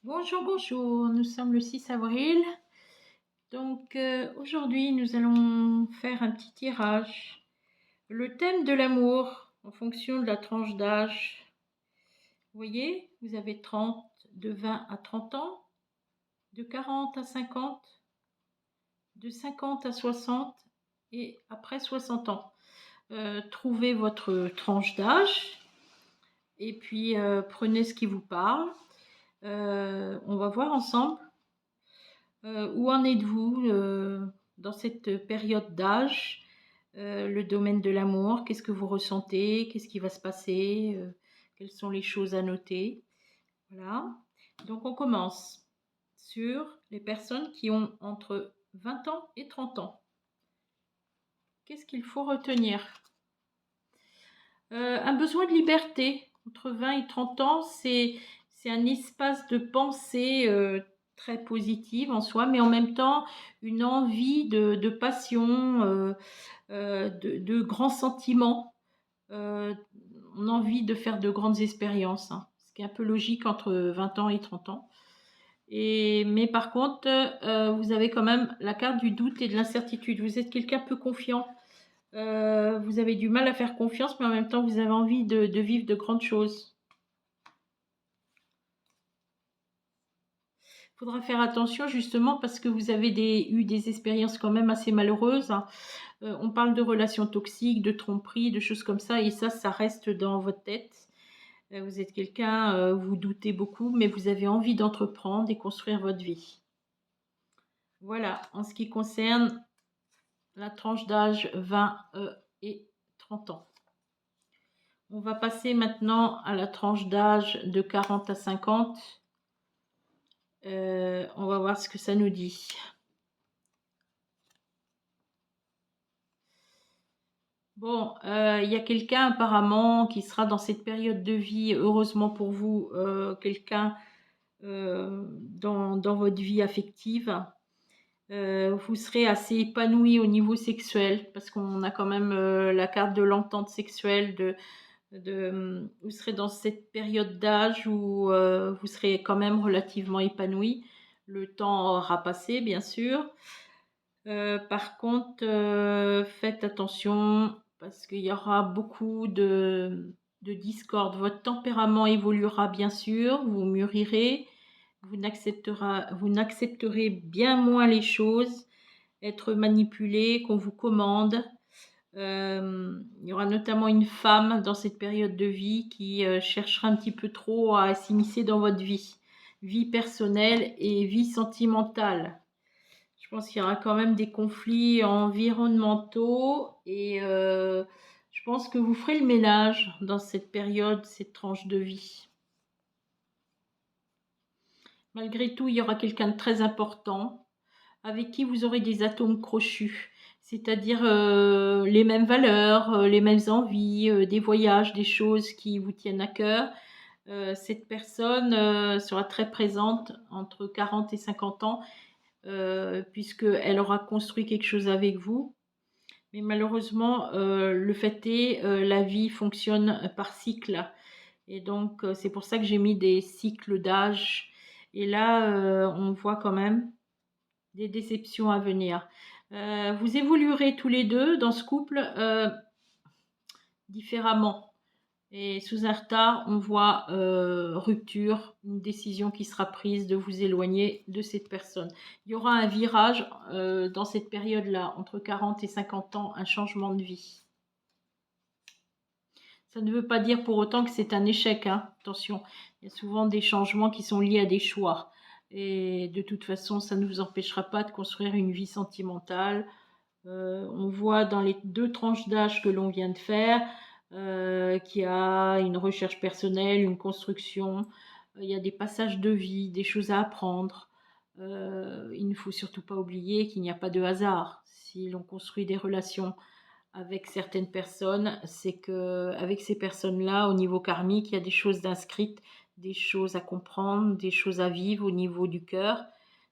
Bonjour, bonjour, nous sommes le 6 avril. Donc aujourd'hui, nous allons faire un petit tirage. Le thème de l'amour en fonction de la tranche d'âge. Vous voyez, vous avez 30, de 20 à 30 ans, de 40 à 50, de 50 à 60 et après 60 ans. Trouvez votre tranche d'âge et puis prenez ce qui vous parle. On va voir ensemble. Où en êtes-vous dans cette période d'âge, le domaine de l'amour? Qu'est-ce que vous ressentez? Qu'est-ce qui va se passer? Quelles sont les choses à noter? Voilà. Donc on commence sur les personnes qui ont entre 20 ans et 30 ans. Qu'est-ce qu'il faut retenir? Un besoin de liberté. Entre 20 et 30 ans, c'est un espace de pensée très positive en soi, mais en même temps une envie de passion, de grands sentiments. Euh, on a envie de faire de grandes expériences, hein, ce qui est un peu logique entre 20 ans et 30 ans. Mais par contre, vous avez quand même la carte du doute et de l'incertitude. Vous êtes quelqu'un peu confiant. Vous avez du mal à faire confiance, mais en même temps, vous avez envie de vivre de grandes choses. Il faudra faire attention justement parce que vous avez eu des expériences quand même assez malheureuses, hein. On parle de relations toxiques, de tromperies, de choses comme ça, et ça reste dans votre tête. Vous êtes quelqu'un, vous doutez beaucoup, mais vous avez envie d'entreprendre et construire votre vie. Voilà, en ce qui concerne la tranche d'âge 20 et 30 ans. On va passer maintenant à la tranche d'âge de 40 à 50. On va voir ce que ça nous dit. Bon, il y a quelqu'un apparemment qui sera dans cette période de vie, heureusement pour vous, quelqu'un dans votre vie affective. Vous serez assez épanoui au niveau sexuel parce qu'on a quand même la carte de l'entente sexuelle, vous serez dans cette période d'âge où vous serez quand même relativement épanoui. Le temps aura passé, bien sûr. Par contre, faites attention parce qu'il y aura beaucoup de discorde. Votre tempérament évoluera, bien sûr, vous mûrirez, vous n'accepterez bien moins les choses, être manipulé, qu'on vous commande. Il y aura notamment une femme dans cette période de vie qui cherchera un petit peu trop à s'immiscer dans votre vie personnelle et vie sentimentale. Je pense qu'il y aura quand même des conflits environnementaux et je pense que vous ferez le ménage dans cette période, cette tranche de vie. Malgré tout, il y aura quelqu'un de très important avec qui vous aurez des atomes crochus, c'est-à-dire les mêmes valeurs, les mêmes envies, des voyages, des choses qui vous tiennent à cœur. Cette personne sera très présente entre 40 et 50 ans, puisqu'elle aura construit quelque chose avec vous. Mais malheureusement, le fait est, la vie fonctionne par cycle. Et donc, c'est pour ça que j'ai mis des cycles d'âge. Et là, on voit quand même des déceptions à venir. Vous évoluerez tous les deux dans ce couple différemment. Et sous un retard, on voit rupture, une décision qui sera prise de vous éloigner de cette personne. Il y aura un virage dans cette période-là, entre 40 et 50 ans, un changement de vie. Ça ne veut pas dire pour autant que c'est un échec, hein. Attention, il y a souvent des changements qui sont liés à des choix. Et de toute façon, ça ne vous empêchera pas de construire une vie sentimentale. On voit dans les deux tranches d'âge que l'on vient de faire qu'il y a une recherche personnelle, une construction, il y a des passages de vie, des choses à apprendre. Il ne faut surtout pas oublier qu'il n'y a pas de hasard. Si l'on construit des relations avec certaines personnes, c'est que avec ces personnes-là, au niveau karmique, il y a des choses d'inscrites, des choses à comprendre, des choses à vivre au niveau du cœur,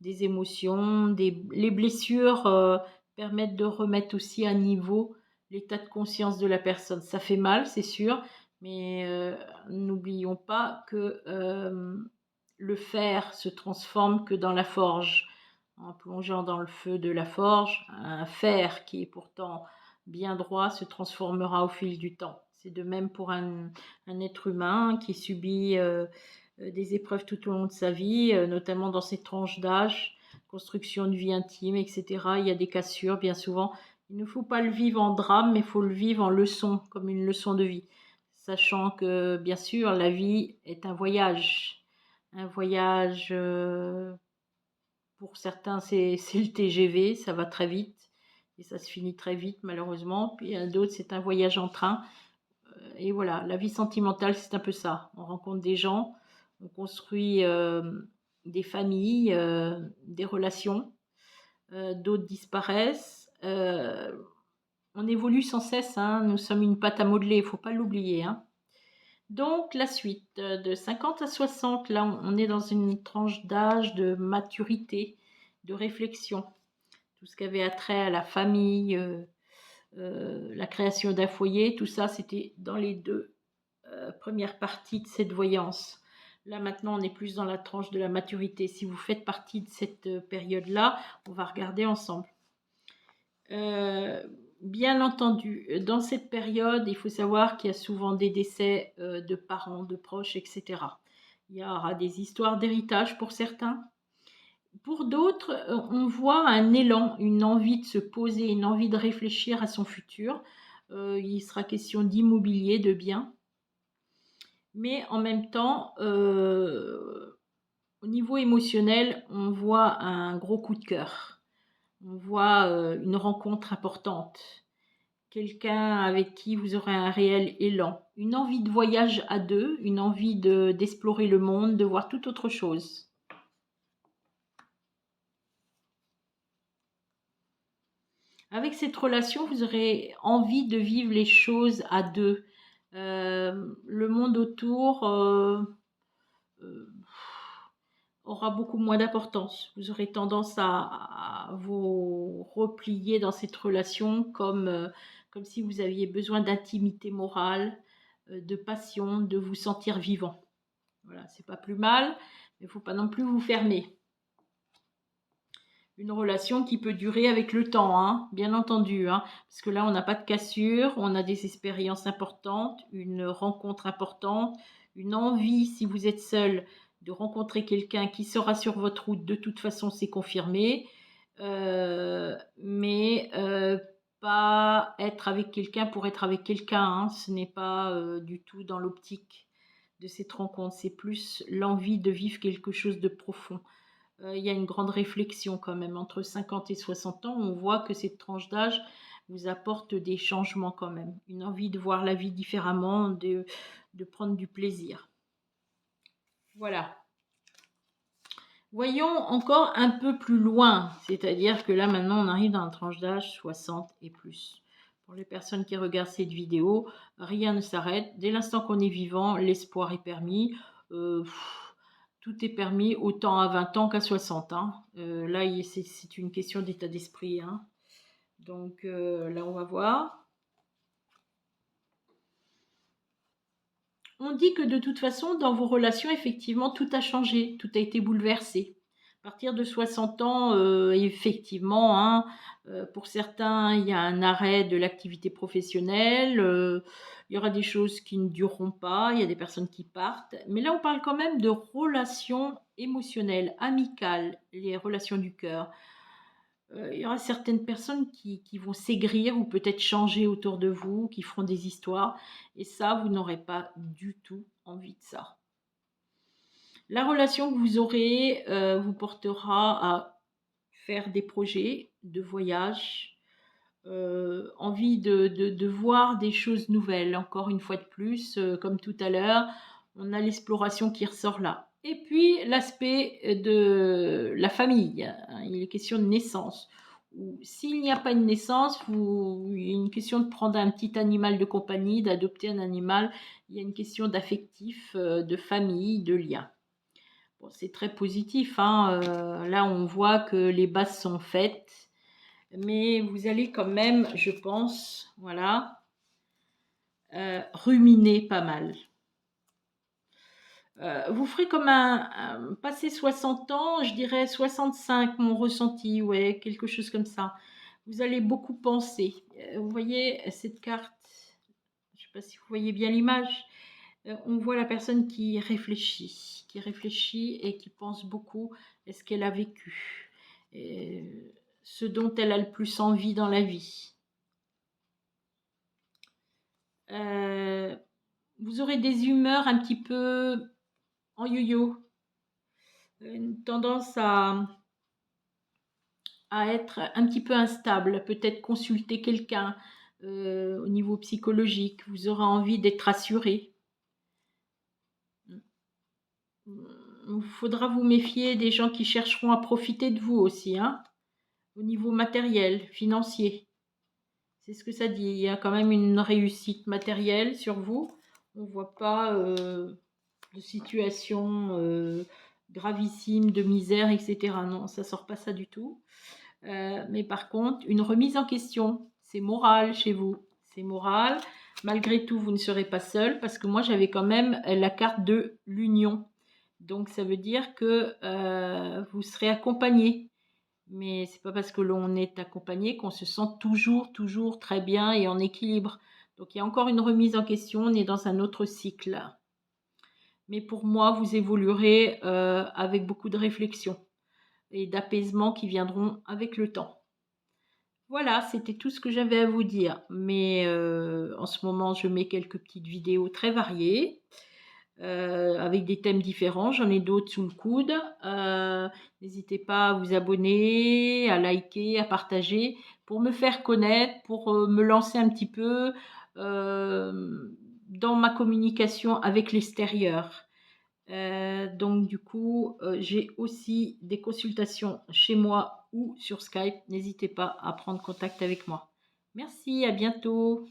des émotions, les blessures permettent de remettre aussi à niveau l'état de conscience de la personne. Ça fait mal, c'est sûr, mais n'oublions pas que le fer se transforme que dans la forge. En plongeant dans le feu de la forge, un fer qui est pourtant bien droit se transformera au fil du temps. C'est de même pour un être humain qui subit des épreuves tout au long de sa vie, notamment dans ses tranches d'âge, construction de vie intime, etc. Il y a des cassures, bien souvent. Il ne faut pas le vivre en drame, mais il faut le vivre en leçon, comme une leçon de vie. Sachant que, bien sûr, la vie est un voyage. Un voyage, pour certains, c'est le TGV, ça va très vite. Et ça se finit très vite, malheureusement. Puis d'autres, c'est un voyage en train. Et voilà, la vie sentimentale, c'est un peu ça. On rencontre des gens, on construit des familles, des relations. D'autres disparaissent. On évolue sans cesse, hein. Nous sommes une pâte à modeler, il ne faut pas l'oublier, hein. Donc la suite, de 50 à 60, là on est dans une tranche d'âge de maturité, de réflexion. Tout ce qui avait attrait à la famille, la création d'un foyer, tout ça c'était dans les deux premières parties de cette voyance. Là maintenant on est plus dans la tranche de la maturité. Si vous faites partie de cette période-là, on va regarder ensemble. Bien entendu, dans cette période, il faut savoir qu'il y a souvent des décès de parents, de proches, etc. Il y aura des histoires d'héritage pour certains. Pour d'autres, on voit un élan, une envie de se poser, une envie de réfléchir à son futur. Il sera question d'immobilier, de biens. Mais en même temps, au niveau émotionnel, on voit un gros coup de cœur. On voit une rencontre importante, quelqu'un avec qui vous aurez un réel élan, une envie de voyage à deux, une envie d'explorer le monde, de voir toute autre chose. Avec cette relation, vous aurez envie de vivre les choses à deux. Le monde autour euh, aura beaucoup moins d'importance. Vous aurez tendance à vous replier dans cette relation comme si vous aviez besoin d'intimité morale, de passion, de vous sentir vivant. Voilà, c'est pas plus mal, mais il ne faut pas non plus vous fermer. Une relation qui peut durer avec le temps, hein, bien entendu, hein, parce que là, on n'a pas de cassure, on a des expériences importantes, une rencontre importante, une envie, si vous êtes seul, de rencontrer quelqu'un qui sera sur votre route. De toute façon, c'est confirmé, mais pas être avec quelqu'un pour être avec quelqu'un, hein, ce n'est pas du tout dans l'optique de cette rencontre, c'est plus l'envie de vivre quelque chose de profond. Il y a une grande réflexion quand même. Entre 50 et 60 ans, on voit que cette tranche d'âge vous apporte des changements quand même. Une envie de voir la vie différemment, de prendre du plaisir. Voilà. Voyons encore un peu plus loin. C'est-à-dire que là, maintenant, on arrive dans la tranche d'âge 60 et plus. Pour les personnes qui regardent cette vidéo, rien ne s'arrête. Dès l'instant qu'on est vivant, l'espoir est permis. Tout est permis autant à 20 ans qu'à 60 ans. Là, c'est une question d'état d'esprit, hein. Donc là, on va voir. On dit que de toute façon, dans vos relations, effectivement, tout a changé, tout a été bouleversé. À partir de 60 ans, effectivement, hein, pour certains, il y a un arrêt de l'activité professionnelle, il y aura des choses qui ne dureront pas, il y a des personnes qui partent. Mais là, on parle quand même de relations émotionnelles, amicales, les relations du cœur. Il y aura certaines personnes qui vont s'aigrir ou peut-être changer autour de vous, qui feront des histoires. Et ça, vous n'aurez pas du tout envie de ça. La relation que vous aurez vous portera à faire des projets de voyage, envie de voir des choses nouvelles. Encore une fois de plus, comme tout à l'heure, on a l'exploration qui ressort là. Et puis l'aspect de la famille, hein, il est question de naissance. S'il n'y a pas une naissance, il y a une question de prendre un petit animal de compagnie, d'adopter un animal. Il y a une question d'affectif, de famille, de lien. Bon, c'est très positif, hein. Là, on voit que les bases sont faites, mais vous allez quand même, je pense, voilà, ruminer pas mal. Vous ferez comme passé 60 ans, je dirais 65, mon ressenti, ouais, quelque chose comme ça. Vous allez beaucoup penser. Vous voyez cette carte, je ne sais pas si vous voyez bien l'image. On voit la personne qui réfléchit et qui pense beaucoup à ce qu'elle a vécu, et ce dont elle a le plus envie dans la vie. Euh, Vous aurez des humeurs un petit peu en yo-yo, une tendance à être un petit peu instable, peut-être consulter quelqu'un au niveau psychologique, vous aurez envie d'être rassuré. Il faudra vous méfier des gens qui chercheront à profiter de vous aussi, hein, au niveau matériel, financier. C'est ce que ça dit. Il y a quand même une réussite matérielle sur vous. On ne voit pas de situation gravissime, de misère, etc. Non, ça ne sort pas ça du tout. Mais par contre, une remise en question, c'est moral chez vous. C'est moral. Malgré tout, vous ne serez pas seul parce que moi, j'avais quand même la carte de l'union. Donc, ça veut dire que vous serez accompagné. Mais c'est pas parce que l'on est accompagné qu'on se sent toujours très bien et en équilibre. Donc, il y a encore une remise en question. On est dans un autre cycle. Mais pour moi, vous évoluerez avec beaucoup de réflexion et d'apaisement qui viendront avec le temps. Voilà, c'était tout ce que j'avais à vous dire. Mais en ce moment, je mets quelques petites vidéos très variées, avec des thèmes différents. J'en ai d'autres sous le coude. N'hésitez pas à vous abonner, à liker, à partager pour me faire connaître, pour me lancer un petit peu dans ma communication avec l'extérieur. Donc du coup, j'ai aussi des consultations chez moi ou sur Skype. N'hésitez pas à prendre contact avec moi. Merci, à bientôt.